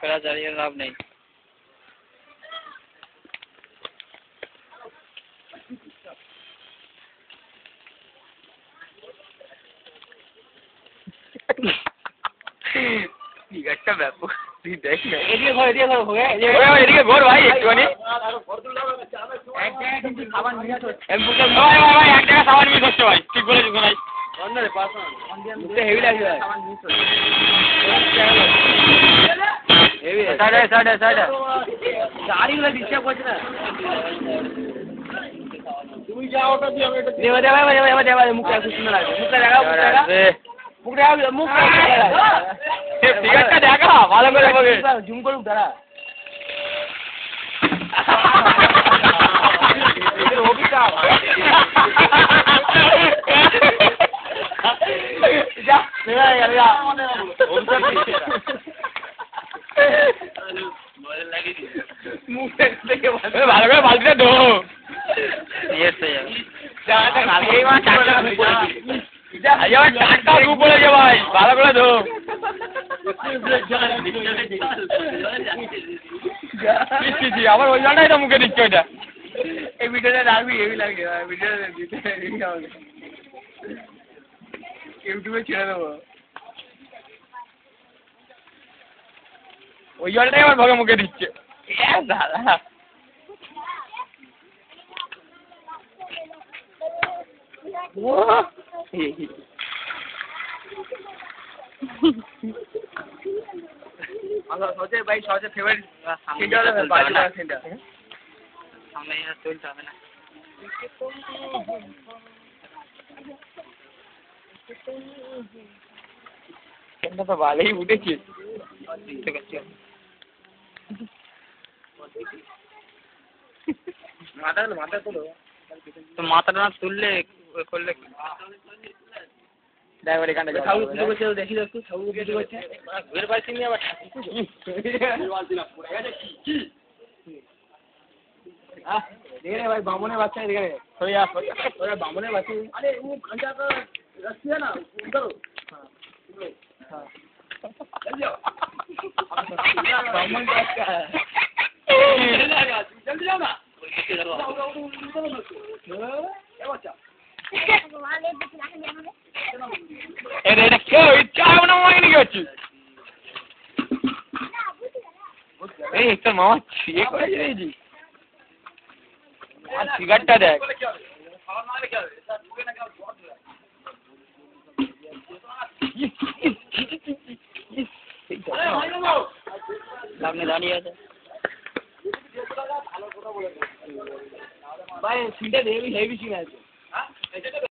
খেলা চালিয়ে লাভ নেই। একটা ব্যাপার তুই দেখ না, এদিকে ঘর এদিকে ঘোর ভাই একটুখানি। এক জায়গায় কিন্তু খাবার নিয়ে আসো। ভাই এক জায়গায় সাবান মিস হচ্ছে ভাই, ঠিক বলেছিস ভাই। হেভি লাগছে ভাই। হেভি সাইডে গাড়িগুলো ডিস্টার্ব করছে না। তুমি যাও, ওটা দিয়ে আমি এটা দেবা মুখটা খুব সুন্দর লাগছে। মুখটা দেখাও, মুখটা ফিগারটা দেখা ভালো করে হবে। জুম করুক দাঁড়া। ভালো করে বালতিটা ধো। টাটকা ধূপ বলেছে ভাই, ভালো করে ধো। আবার ওই জলটাই তো মুখে দিচ্ছে ওইটা। এই ভিডিওটা রাখবি, হেভি লাগে ভিডিওটা ইউটিউবে ছেড়ে দেবো। ওই জলটাই আমার ভগে মুখে দিচ্ছে। দাদা সবচেয়ে ভাই সবচেয়ে ফেভারিট সেন্টার সামনে চলতে হবে না। এটা তো ভালোই উঠেছে। মাথা তোলো। তো মাথাটা না তুললে করলে ড্রাইভার এখানে দেখি তো একটু ঠাকুর কিছু করছে। ঘুরে পাচ্ছি নি আবার দেখে ভাই বামনের বাচ্চা দেখে সরে আস, ওরা বামনের বাচ্চা। আরে ও ঘন্টা তো রাস্তা না উঠো। বামন বাচ্চা জলদি যাও না। এটা কেউ ইচ্ছা না মাইনে কি হচ্ছে? এই তোর মামা ছিয়ে করে দিয়েছি। আর সিগারেটটা দেখ। সামনে দাঁড়িয়ে আছে ভাই, সিনটা হেভি সিন আছে।